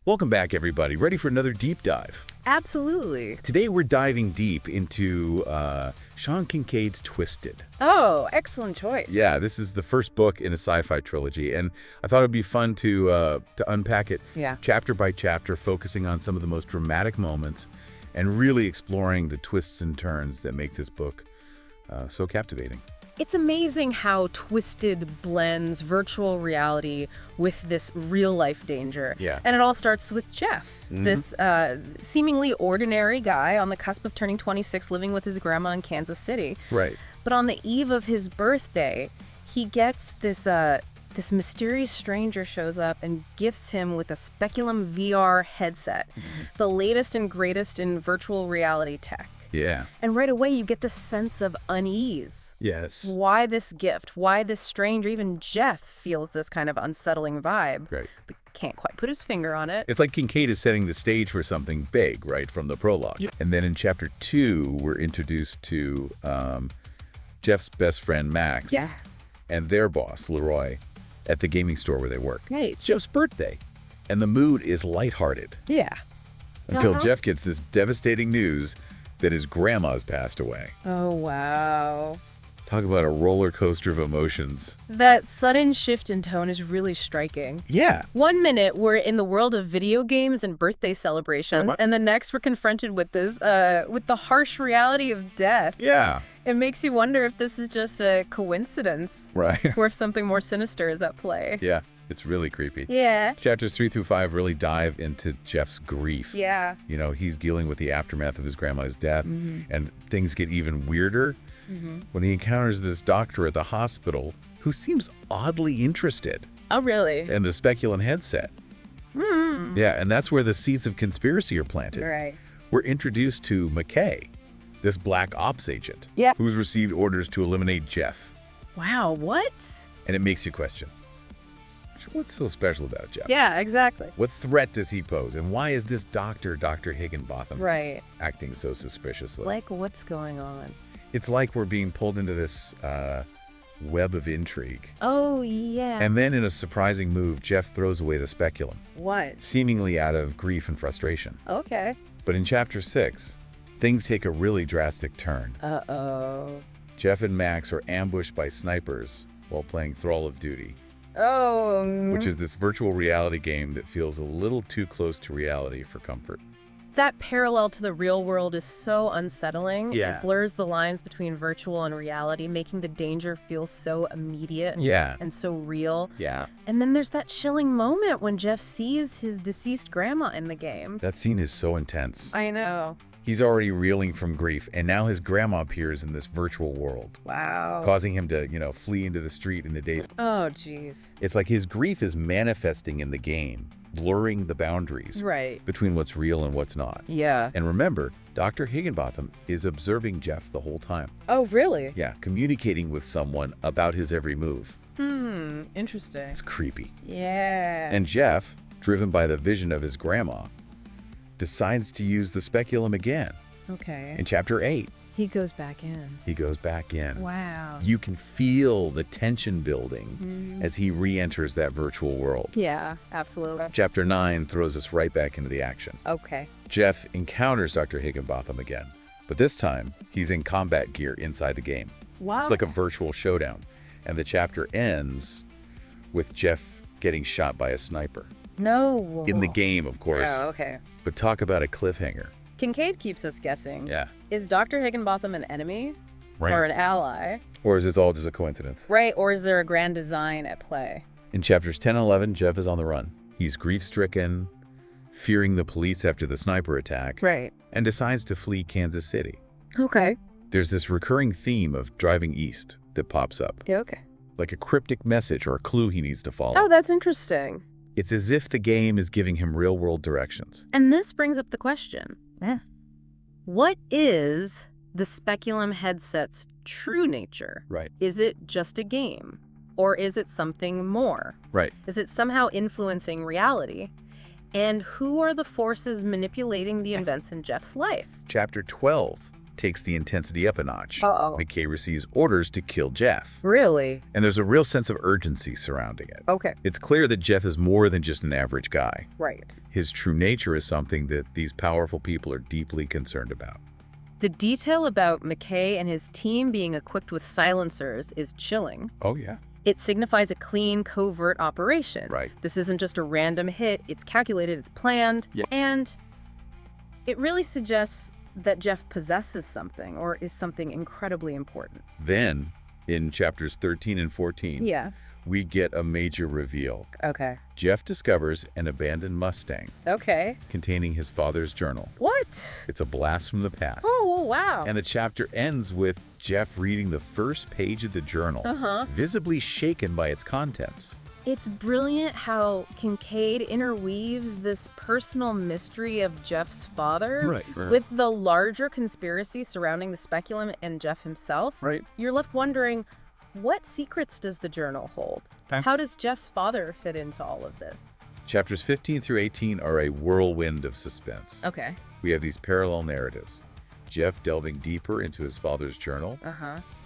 Welcome back, everybody. Ready for another deep dive? Absolutely. Today we're diving deep into Sean Kincaid's Twisted. Oh, excellent choice. Yeah, this is the first book in a sci-fi trilogy, and I thought it would be fun to unpack it chapter by chapter, focusing on some of the most dramatic moments and really exploring the twists and turns that make this book so captivating. It's amazing how Twisted blends virtual reality with this real-life danger. Yeah. And it all starts with Jeff, this seemingly ordinary guy on the cusp of turning 26, living with his grandma in Kansas City. Right. But on the eve of his birthday, he gets this mysterious stranger shows up and gifts him with a Speculum VR headset, the latest and greatest in virtual reality tech. Yeah. And right away, you get this sense of unease. Yes. Why this gift? Why this stranger? Even Jeff feels this kind of unsettling vibe. Right. But can't quite put his finger on it. It's like Kincaid is setting the stage for something big, right, from the prologue. Yeah. And then in chapter 2, we're introduced to Jeff's best friend, Max, and their boss, Leroy, at the gaming store where they work. Right. It's Jeff's birthday, and the mood is lighthearted. Yeah. Until Jeff gets this devastating news that his grandma's passed away. Oh, wow. Talk about a roller coaster of emotions. That sudden shift in tone is really striking. Yeah. 1 minute, we're in the world of video games and birthday celebrations, and the next we're confronted with this, with the harsh reality of death. Yeah. It makes you wonder if this is just a coincidence. Right. Or if something more sinister is at play. Yeah. It's really creepy. Yeah. Chapters 3 through 5 really dive into Jeff's grief. Yeah. You know, he's dealing with the aftermath of his grandma's death, and things get even weirder when he encounters this doctor at the hospital who seems oddly interested Oh, really? in the Speculum headset. Yeah, and that's where the seeds of conspiracy are planted. Right. We're introduced to McKay, this black ops agent, who's received orders to eliminate Jeff. Wow, what? And it makes you question, what's so special about Jeff? Yeah, exactly. What threat does he pose? And why is this doctor, Dr. Higginbotham, acting so suspiciously? Like, what's going on? It's like we're being pulled into this web of intrigue. Oh, yeah. And then in a surprising move, Jeff throws away the speculum, What? seemingly out of grief and frustration. Okay. But in chapter 6, things take a really drastic turn. Uh-oh. Jeff and Max are ambushed by snipers while playing Thrall of Duty, Oh. which is this virtual reality game that feels a little too close to reality for comfort. That parallel to the real world is so unsettling. Yeah. It blurs the lines between virtual and reality, making the danger feel so immediate and so real. Yeah. And then there's that chilling moment when Jeff sees his deceased grandma in the game. That scene is so intense. I know. He's already reeling from grief, and now his grandma appears in this virtual world, Wow. causing him to, flee into the street in a daze. Oh, jeez. It's like his grief is manifesting in the game, blurring the boundaries Right. between what's real and what's not. Yeah. And remember, Dr. Higginbotham is observing Jeff the whole time. Oh, really? Yeah, communicating with someone about his every move. Interesting. It's creepy. Yeah. And Jeff, driven by the vision of his grandma, decides to use the speculum again. Okay. In chapter 8, He goes back in. he goes back in. Wow. You can feel the tension building as he re-enters that virtual world. Yeah, absolutely. Chapter 9 throws us right back into the action. Okay. Jeff encounters Dr. Higginbotham again, but this time he's in combat gear inside the game. Wow. It's like a virtual showdown, and the chapter ends with Jeff getting shot by a sniper. No. In the game, of course. Oh, okay. But talk about a cliffhanger. Kincaid keeps us guessing. Yeah. Is Dr. Higginbotham an enemy Right. or an ally? Or is this all just a coincidence? Right, or is there a grand design at play? In chapters 10 and 11, Jeff is on the run. He's grief-stricken, fearing the police after the sniper attack, Right. and decides to flee Kansas City. Okay. There's this recurring theme of driving east that pops up, Yeah, okay. like a cryptic message or a clue he needs to follow. Oh, that's interesting. It's as if the game is giving him real-world directions. And this brings up the question. What is the Speculum headset's true nature? Right. Is it just a game? Or is it something more? Right. Is it somehow influencing reality? And who are the forces manipulating the events in Jeff's life? Chapter 12 takes the intensity up a notch. Uh-oh. McKay receives orders to kill Jeff. Really? And there's a real sense of urgency surrounding it. Okay. It's clear that Jeff is more than just an average guy. Right. His true nature is something that these powerful people are deeply concerned about. The detail about McKay and his team being equipped with silencers is chilling. Oh, yeah. It signifies a clean, covert operation. Right. This isn't just a random hit. It's calculated, it's planned, and it really suggests that Jeff possesses something or is something incredibly important. Then, in chapters 13 and 14, we get a major reveal. Okay. Jeff discovers an abandoned Mustang. Okay. Containing his father's journal. What? It's a blast from the past. Oh, wow. And the chapter ends with Jeff reading the first page of the journal, visibly shaken by its contents. It's brilliant how Kincaid interweaves this personal mystery of Jeff's father with the larger conspiracy surrounding the speculum and Jeff himself. Right. You're left wondering, what secrets does the journal hold? How does Jeff's father fit into all of this? Chapters 15 through 18 are a whirlwind of suspense. Okay. We have these parallel narratives. Jeff delving deeper into his father's journal,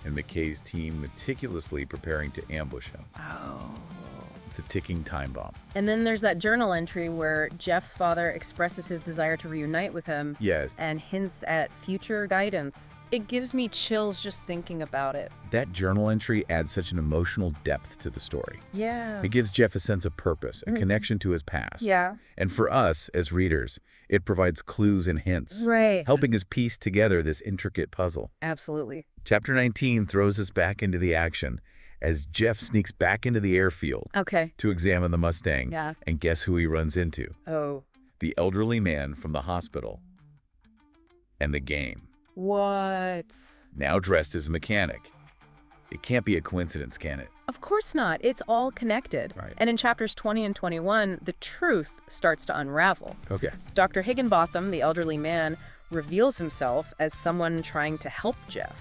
and McKay's team meticulously preparing to ambush him. Oh. It's a ticking time bomb. And then there's that journal entry where Jeff's father expresses his desire to reunite with him. Yes. And hints at future guidance. It gives me chills just thinking about it. That journal entry adds such an emotional depth to the story. Yeah. It gives Jeff a sense of purpose, a connection to his past. Yeah. And for us, as readers, it provides clues and hints. Right. Helping us piece together this intricate puzzle. Absolutely. Chapter 19 throws us back into the action as Jeff sneaks back into the airfield to examine the Mustang. Yeah. And guess who he runs into? Oh. The elderly man from the hospital and the game. What? Now dressed as a mechanic. It can't be a coincidence, can it? Of course not. It's all connected. Right. And in chapters 20 and 21, the truth starts to unravel. Okay. Dr. Higginbotham, the elderly man, reveals himself as someone trying to help Jeff,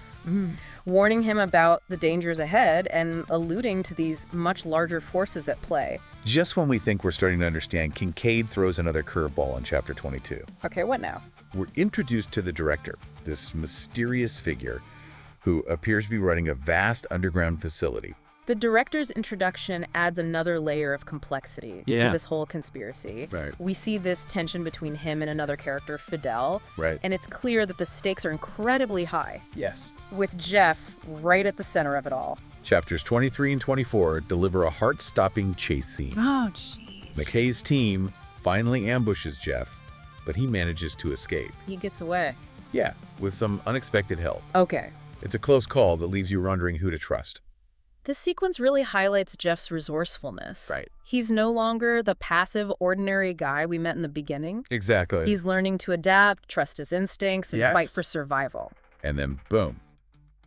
warning him about the dangers ahead and alluding to these much larger forces at play. Just when we think we're starting to understand, Kincaid throws another curveball in chapter 22. Okay, what now? We're introduced to the director, this mysterious figure who appears to be running a vast underground facility. The director's introduction adds another layer of complexity to this whole conspiracy. Right. We see this tension between him and another character, Fidel. Right. And it's clear that the stakes are incredibly high. Yes. With Jeff right at the center of it all. Chapters 23 and 24 deliver a heart-stopping chase scene. Oh, jeez. McKay's team finally ambushes Jeff, but he manages to escape. He gets away. Yeah, with some unexpected help. Okay. It's a close call that leaves you wondering who to trust. This sequence really highlights Jeff's resourcefulness. Right. He's no longer the passive, ordinary guy we met in the beginning. Exactly. He's learning to adapt, trust his instincts, and fight for survival. And then, boom.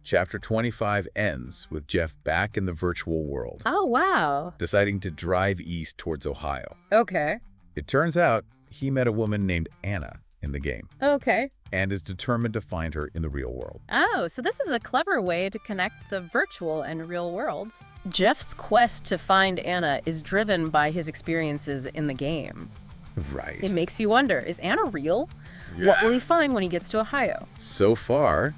Chapter 25 ends with Jeff back in the virtual world. Oh, wow. Deciding to drive east towards Ohio. Okay. It turns out he met a woman named Anna in the game. Okay. And is determined to find her in the real world. Oh, so this is a clever way to connect the virtual and real worlds. Jeff's quest to find Anna is driven by his experiences in the game. Right. It makes you wonder, is Anna real? Yeah. What will he find when he gets to Ohio? So far,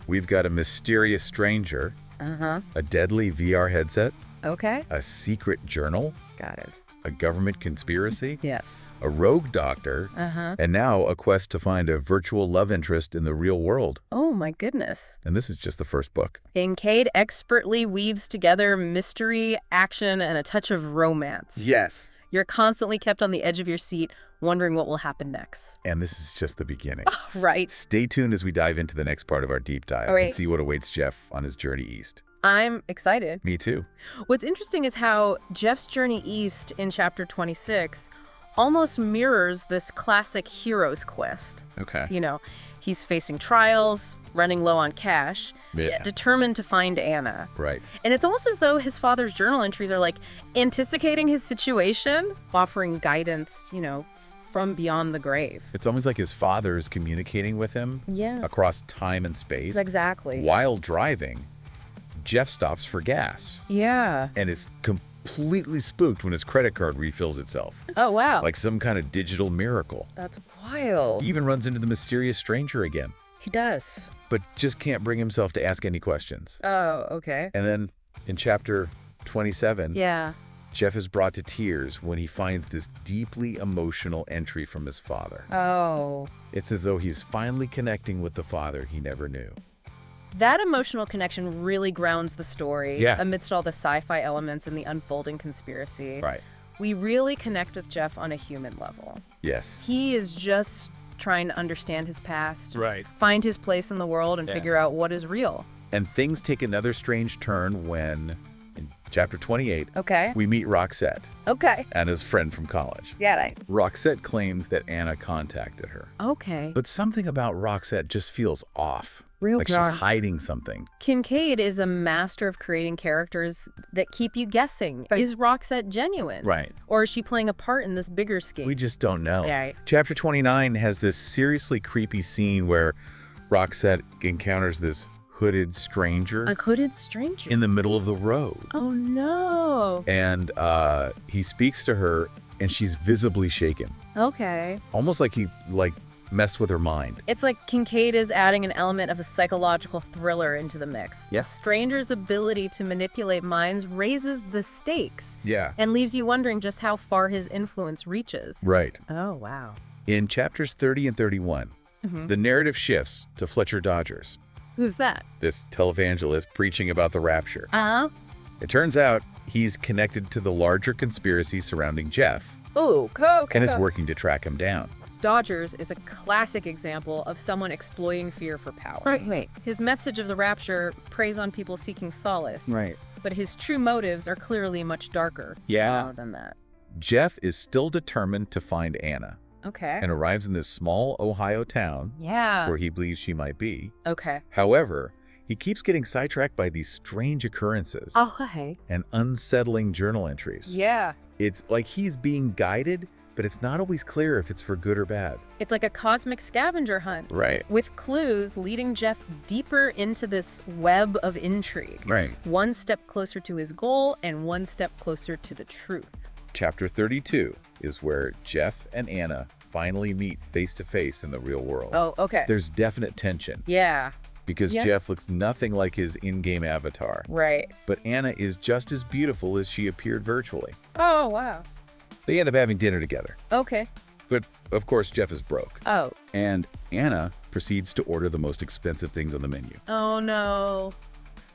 we've got a mysterious stranger, a deadly VR headset, a secret journal, got it, a government conspiracy, yes, a rogue doctor, and now a quest to find a virtual love interest in the real world. Oh my goodness. And this is just the first book. Kincaid expertly weaves together mystery, action, and a touch of romance. Yes. You're constantly kept on the edge of your seat, wondering what will happen next. And this is just the beginning. Right. Stay tuned as we dive into the next part of our deep dive and see what awaits Jeff on his journey east. I'm excited. Me too. What's interesting is how Jeff's journey east in chapter 26 almost mirrors this classic hero's quest. Okay. You know, he's facing trials, running low on cash, yet determined to find Anna. Right. And it's almost as though his father's journal entries are like anticipating his situation, offering guidance, you know, from beyond the grave. It's almost like his father is communicating with him across time and space. Exactly. While driving, Jeff stops for gas. Yeah. And is completely spooked when his credit card refills itself. Oh, wow. Like some kind of digital miracle. That's wild. He even runs into the mysterious stranger again. He does. but just can't bring himself to ask any questions. Oh, okay. And then in chapter 27, Yeah. Jeff is brought to tears when he finds this deeply emotional entry from his father. Oh. It's as though he's finally connecting with the father he never knew. That emotional connection really grounds the story Yeah. amidst all the sci-fi elements and the unfolding conspiracy. Right. We really connect with Jeff on a human level. Yes. He is just trying to understand his past, Right. find his place in the world, and figure out what is real. And things take another strange turn when, in chapter 28, Okay. we meet Roxette, Okay. Anna's friend from college. Yeah, right. Roxette claims that Anna contacted her. Okay. But something about Roxette just feels off. Real like bizarre. she's hiding something. Kincaid is a master of creating characters that keep you guessing. Is Roxette genuine? Right. Or is she playing a part in this bigger scheme? We just don't know. Right. Chapter 29 has this seriously creepy scene where Roxette encounters this hooded stranger A hooded stranger? in the middle of the road. Oh, no. And he speaks to her, and she's visibly shaken. Okay. Almost like he messed with her mind. It's like Kincaid is adding an element of a psychological thriller into the mix. Yeah. The stranger's ability to manipulate minds raises the stakes Yeah. and leaves you wondering just how far his influence reaches. Right. Oh, wow. In chapters 30 and 31, the narrative shifts to Fletcher Dodgers, Who's that? this televangelist preaching about the rapture. Uh-huh. It turns out he's connected to the larger conspiracy surrounding Jeff Ooh, and is working to track him down. Dodgers is a classic example of someone exploiting fear for power. Right. His message of the rapture preys on people seeking solace. Right. But his true motives are clearly much darker than that. Jeff is still determined to find Anna Okay. and arrives in this small Ohio town Yeah. where he believes she might be. Okay. However, he keeps getting sidetracked by these strange occurrences Oh, hey. and unsettling journal entries. Yeah. It's like he's being guided, but it's not always clear if it's for good or bad. It's like a cosmic scavenger hunt. Right. With clues leading Jeff deeper into this web of intrigue. Right. One step closer to his goal and one step closer to the truth. Chapter 32 is where Jeff and Anna finally meet face to face in the real world. Oh, okay. There's definite tension Yeah. because Jeff looks nothing like his in-game avatar, Right. but Anna is just as beautiful as she appeared virtually. Oh, wow. They end up having dinner together, Okay. but of course Jeff is broke. Oh. And Anna proceeds to order the most expensive things on the menu. Oh, no.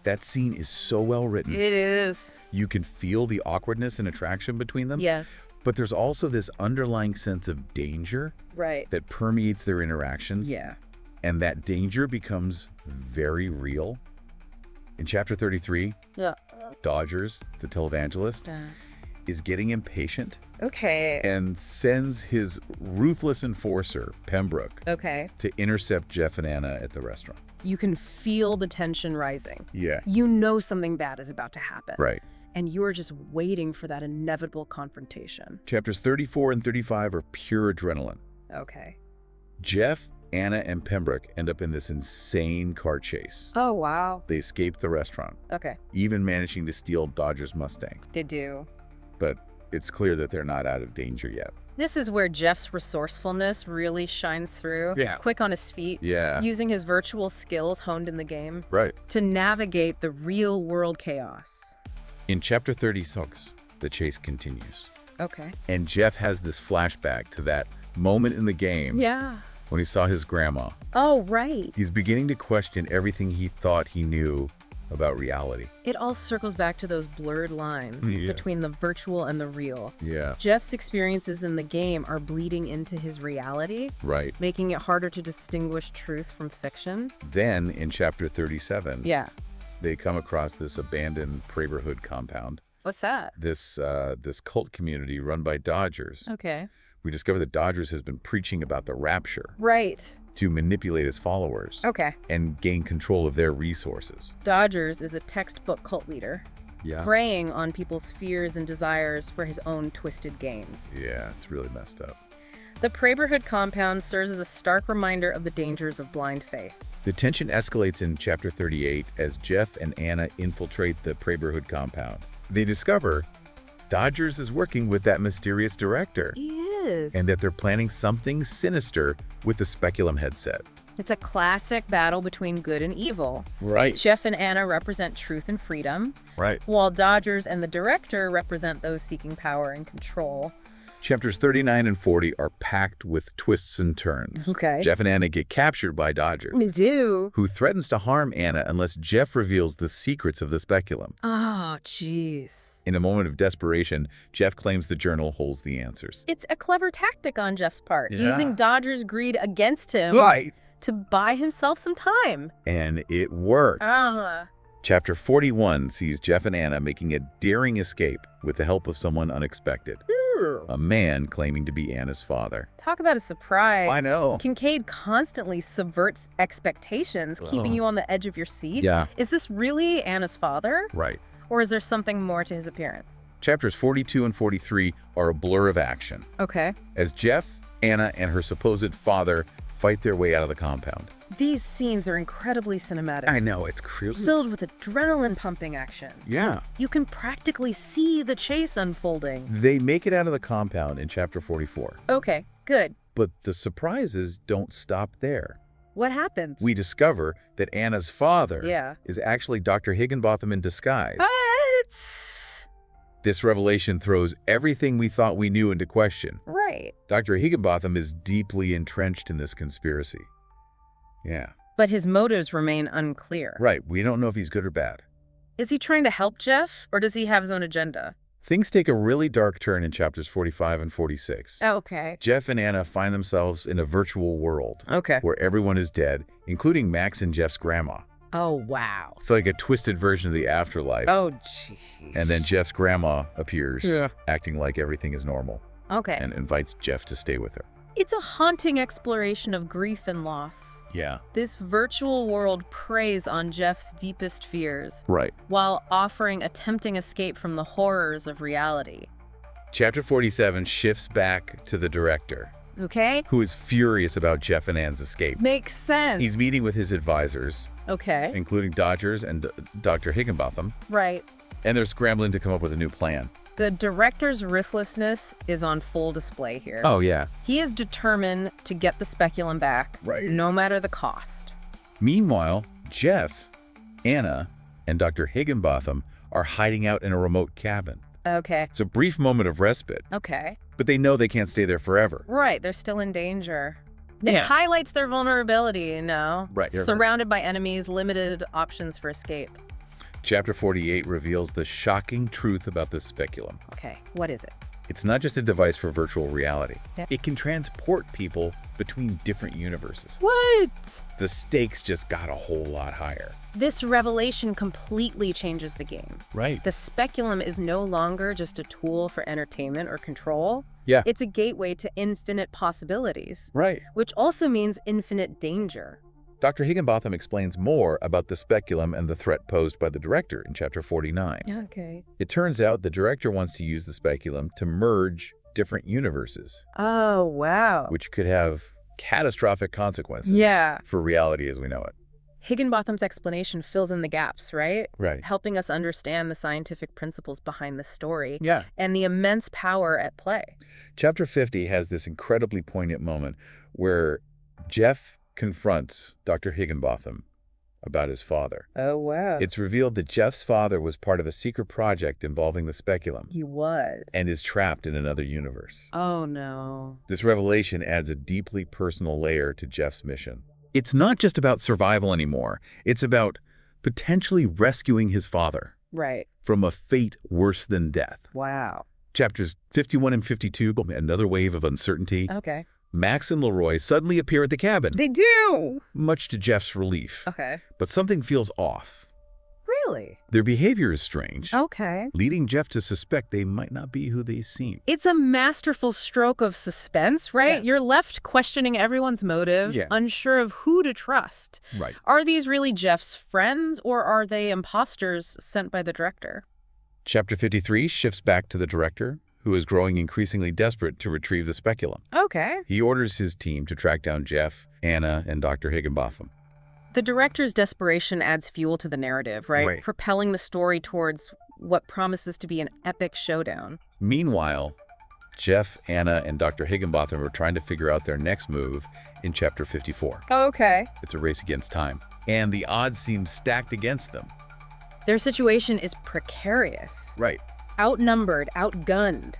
That scene is so well written. It is. You can feel the awkwardness and attraction between them. Yeah. But there's also this underlying sense of danger Right. that permeates their interactions. Yeah. And that danger becomes very real. In chapter 33, Yeah. Dodgers, the televangelist, is getting impatient Okay. and sends his ruthless enforcer, Pembroke, Okay. to intercept Jeff and Anna at the restaurant. You can feel the tension rising. Yeah. You know something bad is about to happen. Right. And you're just waiting for that inevitable confrontation. Chapters 34 and 35 are pure adrenaline. Okay. Jeff, Anna, and Pembroke end up in this insane car chase. Oh, wow. They escape the restaurant, Okay. even managing to steal Dodger's Mustang. They do. But it's clear that they're not out of danger yet. This is where Jeff's resourcefulness really shines through. Yeah. He's quick on his feet, Yeah. using his virtual skills honed in the game Right. to navigate the real world chaos. In chapter 36, the chase continues. Okay. And Jeff has this flashback to that moment in the game Yeah. when he saw his grandma. Oh, right. He's beginning to question everything he thought he knew about reality. It all circles back to those blurred lines Yeah. between the virtual and the real. Yeah. Jeff's experiences in the game are bleeding into his reality, Right. making it harder to distinguish truth from fiction. Then in chapter 37, Yeah. they come across this abandoned neighborhood compound. What's that? This cult community run by Dodgers. Okay. We discover that Dodgers has been preaching about the rapture Right. to manipulate his followers Okay. and gain control of their resources. Dodgers is a textbook cult leader, Yeah. preying on people's fears and desires for his own twisted gains. Yeah, it's really messed up. The neighborhood compound serves as a stark reminder of the dangers of blind faith. The tension escalates in chapter 38 as Jeff and Anna infiltrate the neighborhood compound. They discover Dodgers is working with that mysterious director He is. and that they're planning something sinister with the speculum headset. It's a classic battle between good and evil. Right. Jeff and Anna represent truth and freedom. Right. While Dodgers and the director represent those seeking power and control. Chapters 39 and 40 are packed with twists and turns. Okay. Jeff and Anna get captured by Dodger, We do. who threatens to harm Anna unless Jeff reveals the secrets of the speculum. Oh, jeez. In a moment of desperation, Jeff claims the journal holds the answers. It's a clever tactic on Jeff's part, Yeah. using Dodger's greed against him Right. to buy himself some time. And it works. Chapter 41 sees Jeff and Anna making a daring escape with the help of someone unexpected. A man claiming to be Anna's father. Talk about a surprise. I know. Kincaid constantly subverts expectations, keeping you on the edge of your seat. Yeah. Is this really Anna's father? Right. Or is there something more to his appearance? Chapters 42 and 43 are a blur of action, Okay. as Jeff, Anna, and her supposed father fight their way out of the compound. These scenes are incredibly cinematic. I know, it's crazy. Filled with adrenaline-pumping action. Yeah. You can practically see the chase unfolding. They make it out of the compound in chapter 44. Okay, good. But the surprises don't stop there. What happens? We discover that Anna's father Yeah. is actually Dr. Higginbotham in disguise. What? This revelation throws everything we thought we knew into question. Right. Dr. Higginbotham is deeply entrenched in this conspiracy. Yeah. But his motives remain unclear. Right. We don't know if he's good or bad. Is he trying to help Jeff, or does he have his own agenda? Things take a really dark turn in chapters 45 and 46. Okay. Jeff and Anna find themselves in a virtual world Okay. where everyone is dead, including Max and Jeff's grandma. Oh, wow. It's like a twisted version of the afterlife. Oh, jeez. And then Jeff's grandma appears, Yeah. acting like everything is normal, Okay. and invites Jeff to stay with her. It's a haunting exploration of grief and loss. Yeah. This virtual world preys on Jeff's deepest fears, Right. while offering a tempting escape from the horrors of reality. Chapter 47 shifts back to the director, Okay? who is furious about Jeff and Anne's escape. Makes sense. He's meeting with his advisors, Okay. including Dodgers and Dr. Higginbotham, Right. and they're scrambling to come up with a new plan. The director's risklessness is on full display here. Oh, yeah. He is determined to get the speculum back, Right. no matter the cost. Meanwhile, Jeff, Anna, and Dr. Higginbotham are hiding out in a remote cabin. Okay. It's a brief moment of respite, Okay. but they know they can't stay there forever. Right, they're still in danger. It Yeah. highlights their vulnerability, you know? Right, you're right. Surrounded by enemies, limited options for escape. Chapter 48 reveals the shocking truth about this speculum. Okay, what is it? It's not just a device for virtual reality. Yeah. It can transport people between different universes. What? The stakes just got a whole lot higher. This revelation completely changes the game. Right. The speculum is no longer just a tool for entertainment or control. Yeah. It's a gateway to infinite possibilities, Right. which also means infinite danger. Dr. Higginbotham explains more about the speculum and the threat posed by the director in chapter 49. Okay. It turns out the director wants to use the speculum to merge different universes, Oh, wow. which could have catastrophic consequences Yeah. for reality as we know it. Higginbotham's explanation fills in the gaps, right? Right. Helping us understand the scientific principles behind the story Yeah. and the immense power at play. Chapter 50 has this incredibly poignant moment where Jeff confronts Dr. Higginbotham about his father. Oh, wow. It's revealed that Jeff's father was part of a secret project involving the speculum He was. and is trapped in another universe. Oh, no. This revelation adds a deeply personal layer to Jeff's mission. It's not just about survival anymore. It's about potentially rescuing his father Right. from a fate worse than death. Wow. Chapters 51 and 52, another wave of uncertainty. Okay. Max and Leroy suddenly appear at the cabin, They do. much to Jeff's relief. Okay. But something feels off. Really? Their behavior is strange, Okay. leading Jeff to suspect they might not be who they seem. It's a masterful stroke of suspense, right? Yeah. You're left questioning everyone's motives, Yeah. unsure of who to trust. Right. Are these really Jeff's friends, or are they imposters sent by the director? Chapter 53 shifts back to the director, who is growing increasingly desperate to retrieve the speculum. Okay. He orders his team to track down Jeff, Anna, and Dr. Higginbotham. The director's desperation adds fuel to the narrative, right? Right. Propelling the story towards what promises to be an epic showdown. Meanwhile, Jeff, Anna, and Dr. Higginbotham are trying to figure out their next move in Chapter 54. Oh, okay. It's a race against time, and the odds seem stacked against them. Their situation is precarious. Right. Outnumbered, outgunned.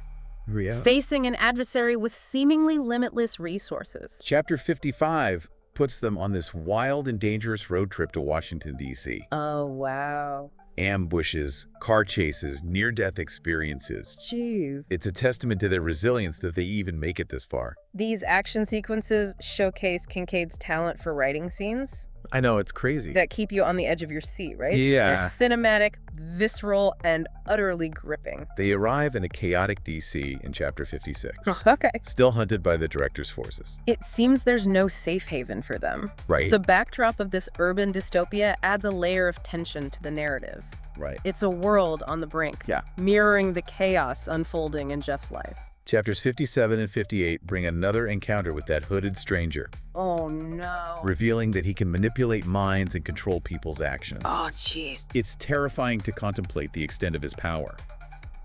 Yeah. Facing an adversary with seemingly limitless resources. Chapter 55 puts them on this wild and dangerous road trip to Washington, D.C. Oh, wow. Ambushes, car chases, near-death experiences. Jeez. It's a testament to their resilience that they even make it this far. These action sequences showcase Kincaid's talent for writing scenes I know, it's crazy. that keep you on the edge of your seat, right? Yeah. They're cinematic, visceral, and utterly gripping. They arrive in a chaotic D.C. in Chapter 56. Okay. Still hunted by the director's forces. It seems there's no safe haven for them. Right. The backdrop of this urban dystopia adds a layer of tension to the narrative. Right. It's a world on the brink, mirroring the chaos unfolding in Jeff's life. Chapters 57 and 58 bring another encounter with that hooded stranger, Oh, no. revealing that he can manipulate minds and control people's actions. Oh, jeez. It's terrifying to contemplate the extent of his power.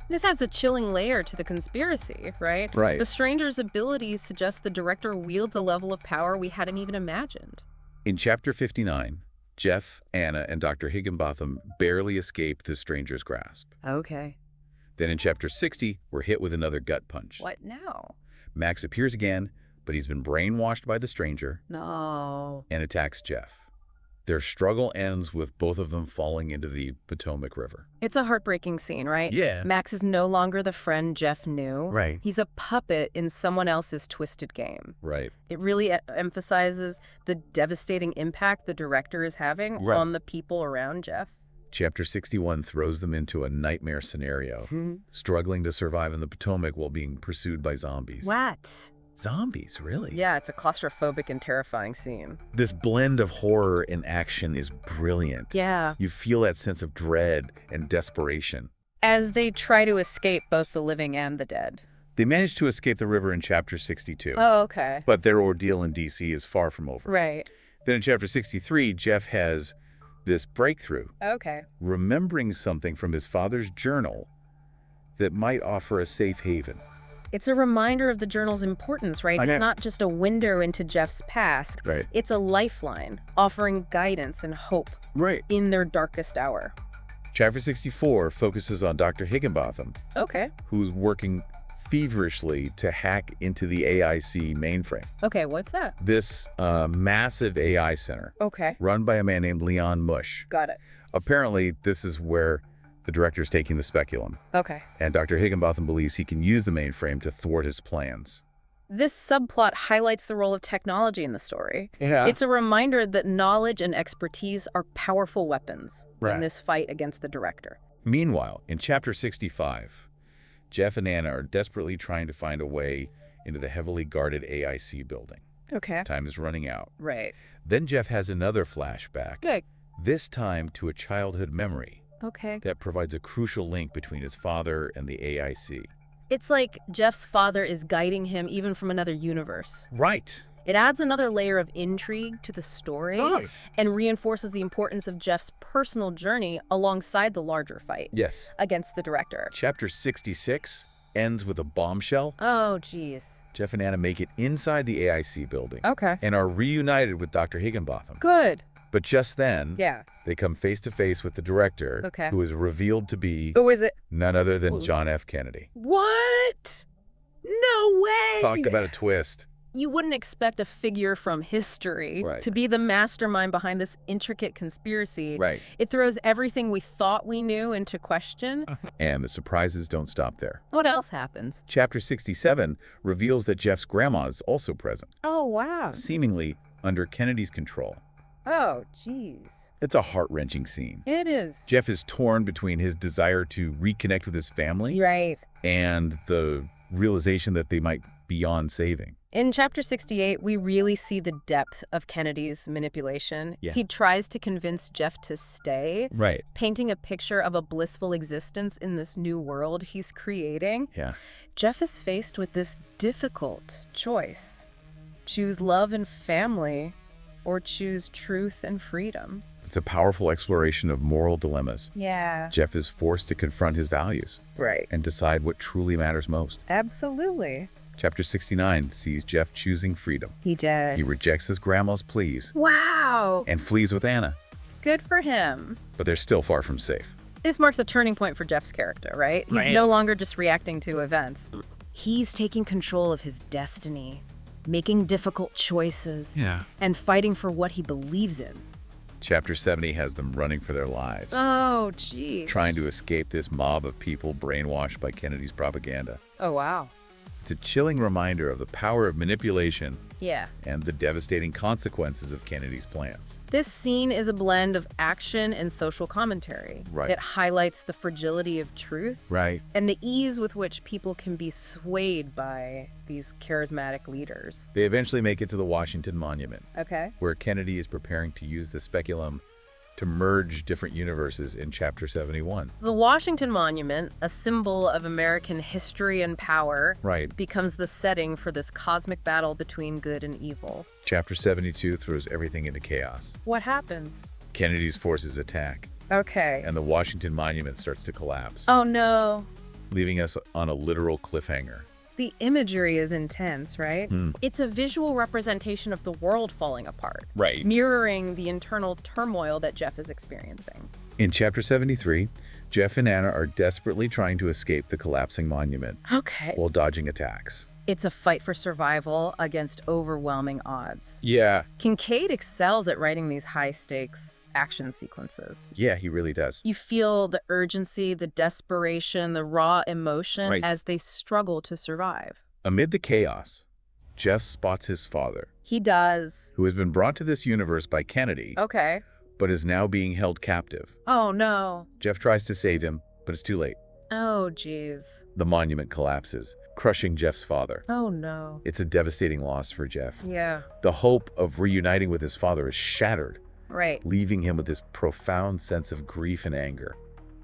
This adds a chilling layer to the conspiracy, right? Right. The stranger's abilities suggest the director wields a level of power we hadn't even imagined. In Chapter 59, Jeff, Anna, and Dr. Higginbotham barely escape the stranger's grasp. Okay. Then in Chapter 60, we're hit with another gut punch. What now? Max appears again, but he's been brainwashed by the stranger No. and attacks Jeff. Their struggle ends with both of them falling into the Potomac River. It's a heartbreaking scene, right? Yeah. Max is no longer the friend Jeff knew. Right. He's a puppet in someone else's twisted game. Right. It really emphasizes the devastating impact the director is having on the people around Jeff. Chapter 61 throws them into a nightmare scenario, struggling to survive in the Potomac while being pursued by zombies. What? Zombies, really? Yeah, it's a claustrophobic and terrifying scene. This blend of horror and action is brilliant. Yeah. You feel that sense of dread and desperation. As they try to escape both the living and the dead. They manage to escape the river in Chapter 62. Oh, okay. But their ordeal in D.C. is far from over. Right. Then in Chapter 63, Jeff has this breakthrough, Okay. remembering something from his father's journal that might offer a safe haven. It's a reminder of the journal's importance, right? Okay. It's not just a window into Jeff's past. Right. It's a lifeline, offering guidance and hope Right. in their darkest hour. Chapter 64 focuses on Dr. Higginbotham, Okay. who's working feverishly to hack into the AIC mainframe. Okay, what's that? This massive AI center Okay. run by a man named Leon Mush. Got it. Apparently, this is where the director's taking the speculum, Okay. and Dr. Higginbotham believes he can use the mainframe to thwart his plans. This subplot highlights the role of technology in the story. Yeah. It's a reminder that knowledge and expertise are powerful weapons Right. in this fight against the director. Meanwhile, in Chapter 65, Jeff and Anna are desperately trying to find a way into the heavily guarded AIC building. Okay. Time is running out. Right. Then Jeff has another flashback, Good. this time to a childhood memory Okay. that provides a crucial link between his father and the AIC. It's like Jeff's father is guiding him even from another universe. Right. It adds another layer of intrigue to the story and reinforces the importance of Jeff's personal journey alongside the larger fight Yes. against the director. Chapter 66 ends with a bombshell. Oh, geez. Jeff and Anna make it inside the AIC building Okay. and are reunited with Dr. Higginbotham. Good. But just then, Yeah. they come face to face with the director, Okay. who is revealed to be Who is it? none other than John F. Kennedy. What? No way. Talk about a twist. You wouldn't expect a figure from history Right. to be the mastermind behind this intricate conspiracy. Right. It throws everything we thought we knew into question. And the surprises don't stop there. What else happens? Chapter 67 reveals that Jeff's grandma is also present, Oh, wow. seemingly under Kennedy's control. Oh, jeez. It's a heart-wrenching scene. It is. Jeff is torn between his desire to reconnect with his family Right. and the realization that they might be beyond saving. In Chapter 68, we really see the depth of Kennedy's manipulation. Yeah. He tries to convince Jeff to stay, Right. painting a picture of a blissful existence in this new world he's creating. Yeah. Jeff is faced with this difficult choice. Choose love and family, or choose truth and freedom. It's a powerful exploration of moral dilemmas. Yeah. Jeff is forced to confront his values. Right. And decide what truly matters most. Absolutely. Chapter 69 sees Jeff choosing freedom. He does. He rejects his grandma's pleas. Wow. And flees with Anna. Good for him. But they're still far from safe. This marks a turning point for Jeff's character, right? He's no longer just reacting to events. He's taking control of his destiny, making difficult choices, and fighting for what he believes in. Chapter 70 has them running for their lives. Oh, jeez. Trying to escape this mob of people brainwashed by Kennedy's propaganda. Oh, wow. It's a chilling reminder of the power of manipulation and the devastating consequences of Kennedy's plans. This scene is a blend of action and social commentary. Right. It highlights the fragility of truth and the ease with which people can be swayed by these charismatic leaders. They eventually make it to the Washington Monument, Okay. where Kennedy is preparing to use the speculum to merge different universes in Chapter 71. The Washington Monument, a symbol of American history and power, becomes the setting for this cosmic battle between good and evil. Chapter 72 throws everything into chaos. What happens? Kennedy's forces attack, Okay. and the Washington Monument starts to collapse, Oh, no. leaving us on a literal cliffhanger. The imagery is intense, right? It's a visual representation of the world falling apart, mirroring the internal turmoil that Jeff is experiencing. In Chapter 73, Jeff and Anna are desperately trying to escape the collapsing monument while dodging attacks. It's a fight for survival against overwhelming odds. Yeah. Kincaid excels at writing these high-stakes action sequences. Yeah, he really does. You feel the urgency, the desperation, the raw emotion as they struggle to survive. Amid the chaos, Jeff spots his father. He does. Who has been brought to this universe by Kennedy, Okay. but is now being held captive. Oh, no. Jeff tries to save him, but it's too late. Oh, jeez. The monument collapses, crushing Jeff's father. Oh, no. It's a devastating loss for Jeff. Yeah. The hope of reuniting with his father is shattered, leaving him with this profound sense of grief and anger.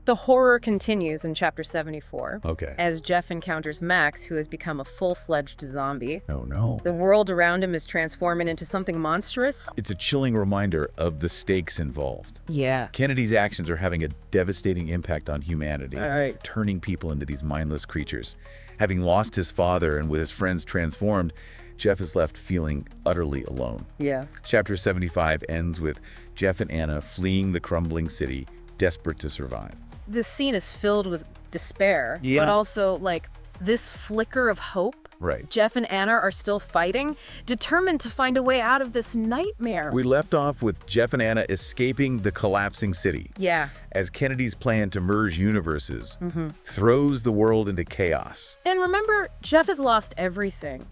The horror continues in Chapter 74. Okay. As Jeff encounters Max, who has become a full-fledged zombie. Oh, no. The world around him is transforming into something monstrous. It's a chilling reminder of the stakes involved. Yeah. Kennedy's actions are having a devastating impact on humanity, Right. turning people into these mindless creatures. Having lost his father and with his friends transformed, Jeff is left feeling utterly alone. Yeah. Chapter 75 ends with Jeff and Anna fleeing the crumbling city, desperate to survive. This scene is filled with despair, Yeah. but also, like, this flicker of hope. Right. Jeff and Anna are still fighting, determined to find a way out of this nightmare. We left off with Jeff and Anna escaping the collapsing city. Yeah. As Kennedy's plan to merge universes throws the world into chaos. And remember, Jeff has lost everything.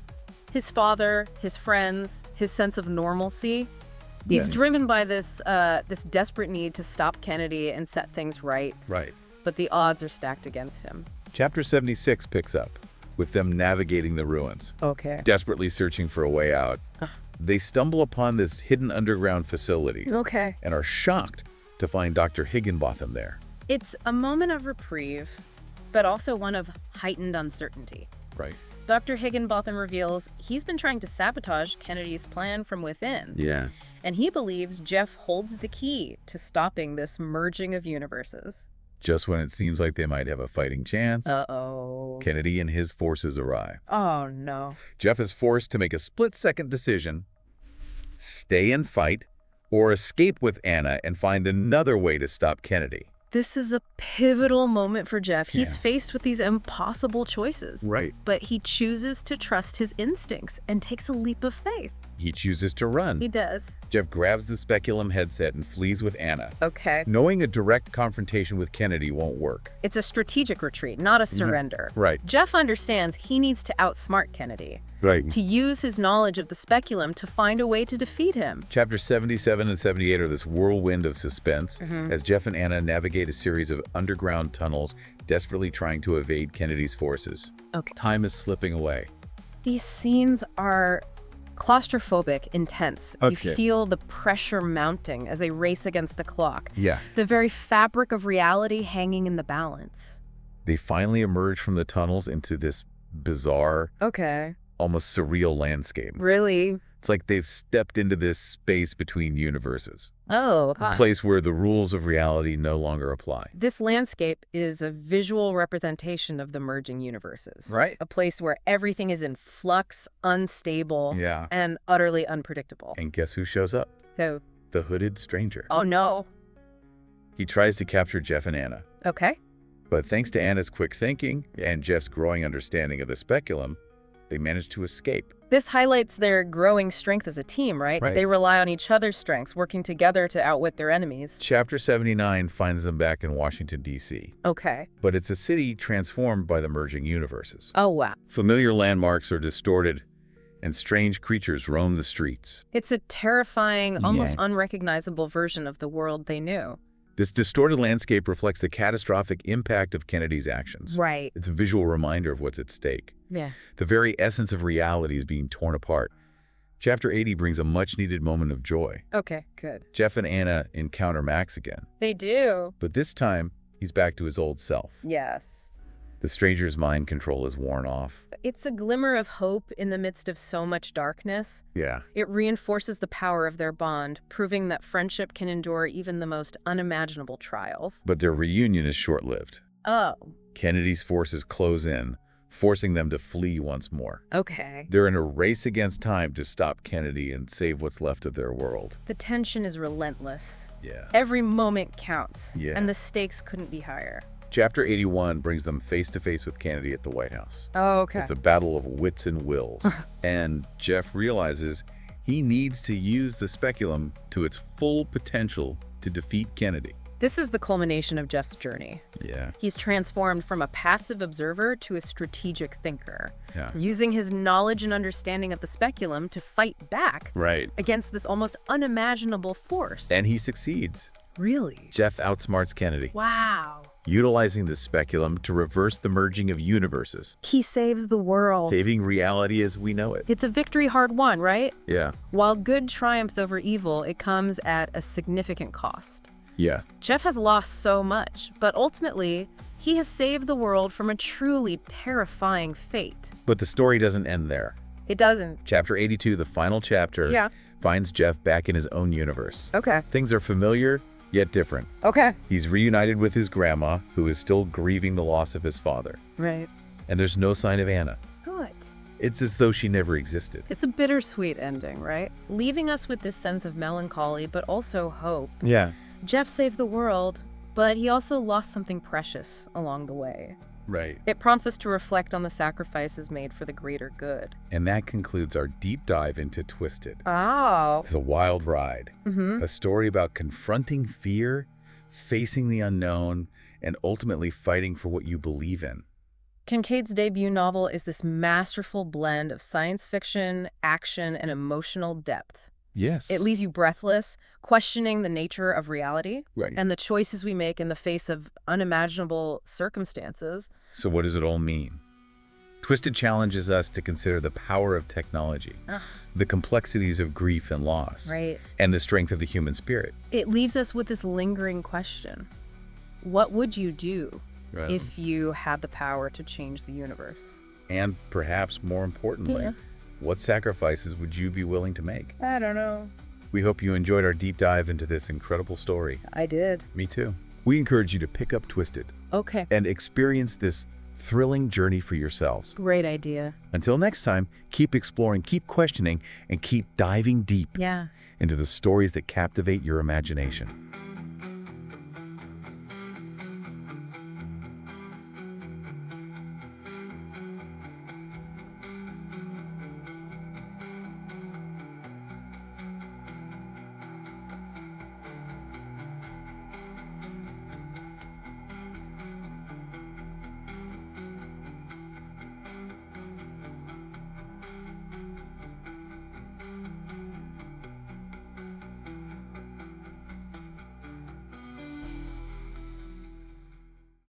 His father, his friends, his sense of normalcy. He's driven by this desperate need to stop Kennedy and set things right. Right. But the odds are stacked against him. Chapter 76 picks up with them navigating the ruins, Okay. desperately searching for a way out. They stumble upon this hidden underground facility Okay. and are shocked to find Dr. Higginbotham there. It's a moment of reprieve, but also one of heightened uncertainty. Right. Dr. Higginbotham reveals he's been trying to sabotage Kennedy's plan from within. Yeah. And he believes Jeff holds the key to stopping this merging of universes. Just when it seems like they might have a fighting chance, Uh-oh. Kennedy and his forces arrive. Oh, no. Jeff is forced to make a split-second decision: stay and fight, or escape with Anna and find another way to stop Kennedy. This is a pivotal moment for Jeff. He's faced with these impossible choices. Right. But he chooses to trust his instincts and takes a leap of faith. He chooses to run. He does. Jeff grabs the speculum headset and flees with Anna, Okay. knowing a direct confrontation with Kennedy won't work. It's a strategic retreat, not a surrender. Right. Jeff understands he needs to outsmart Kennedy, Right. to use his knowledge of the speculum to find a way to defeat him. Chapters 77 and 78 are this whirlwind of suspense as Jeff and Anna navigate a series of underground tunnels, desperately trying to evade Kennedy's forces. Okay. Time is slipping away. These scenes are claustrophobic, intense. You Okay. feel the pressure mounting as they race against the clock. Yeah. The very fabric of reality hanging in the balance. They finally emerge from the tunnels into this bizarre, Okay. almost surreal landscape. Really? It's like they've stepped into this space between universes. Oh, A place where the rules of reality no longer apply. This landscape is a visual representation of the merging universes. Right. A place where everything is in flux, unstable, Yeah. and utterly unpredictable. And guess who shows up? Who? The hooded stranger. Oh, no. He tries to capture Jeff and Anna. Okay. But thanks to Anna's quick thinking and Jeff's growing understanding of the speculum, they manage to escape. This highlights their growing strength as a team, right? Right. They rely on each other's strengths, working together to outwit their enemies. Chapter 79 finds them back in Washington, D.C. Okay. But it's a city transformed by the merging universes. Oh, wow. Familiar landmarks are distorted, and strange creatures roam the streets. It's a terrifying, almost unrecognizable version of the world they knew. This distorted landscape reflects the catastrophic impact of Kennedy's actions. Right. It's a visual reminder of what's at stake. Yeah. The very essence of reality is being torn apart. Chapter 80 brings a much-needed moment of joy. Okay, good. Jeff and Anna encounter Max again. They do. But this time, he's back to his old self. Yes. The stranger's mind control is worn off. It's a glimmer of hope in the midst of so much darkness. Yeah. It reinforces the power of their bond, proving that friendship can endure even the most unimaginable trials. But their reunion is short-lived. Oh. Kennedy's forces close in, forcing them to flee once more. Okay. They're in a race against time to stop Kennedy and save what's left of their world. The tension is relentless. Yeah. Every moment counts. Yeah. And the stakes couldn't be higher. Chapter 81 brings them face-to-face with Kennedy at the White House. Oh, okay. It's a battle of wits and wills. And Jeff realizes he needs to use the speculum to its full potential to defeat Kennedy. This is the culmination of Jeff's journey. Yeah. He's transformed from a passive observer to a strategic thinker, Yeah. using his knowledge and understanding of the speculum to fight back Right. against this almost unimaginable force. And he succeeds. Really? Jeff outsmarts Kennedy, Wow. utilizing the speculum to reverse the merging of universes, He saves the world. saving reality as we know it. It's a victory hard won, right? Yeah. While good triumphs over evil, it comes at a significant cost. Yeah. Jeff has lost so much, but ultimately, he has saved the world from a truly terrifying fate. But the story doesn't end there. It doesn't. Chapter 82, the final chapter, Yeah. finds Jeff back in his own universe. Okay. Things are familiar, yet different. Okay. He's reunited with his grandma, who is still grieving the loss of his father. Right. And there's no sign of Anna. Good. It's as though she never existed. It's a bittersweet ending, right? Leaving us with this sense of melancholy, but also hope. Yeah. Jeff saved the world, but he also lost something precious along the way. Right. It prompts us to reflect on the sacrifices made for the greater good. And that concludes our deep dive into Twisted. Oh. It's a wild ride. Mm-hmm. A story about confronting fear, facing the unknown, and ultimately fighting for what you believe in. Kincaid's debut novel is this masterful blend of science fiction, action, and emotional depth. Yes. It leaves you breathless, questioning the nature of reality Right. and the choices we make in the face of unimaginable circumstances. So what does it all mean? Twisted challenges us to consider the power of technology, the complexities of grief and loss, Right. and the strength of the human spirit. It leaves us with this lingering question. What would you do Right. if you had the power to change the universe? And perhaps more importantly, Yeah. what sacrifices would you be willing to make? I don't know. We hope you enjoyed our deep dive into this incredible story. I did. Me too. We encourage you to pick up Twisted Okay. and experience this thrilling journey for yourselves. Great idea. Until next time, keep exploring, keep questioning, and keep diving deep Yeah. into the stories that captivate your imagination.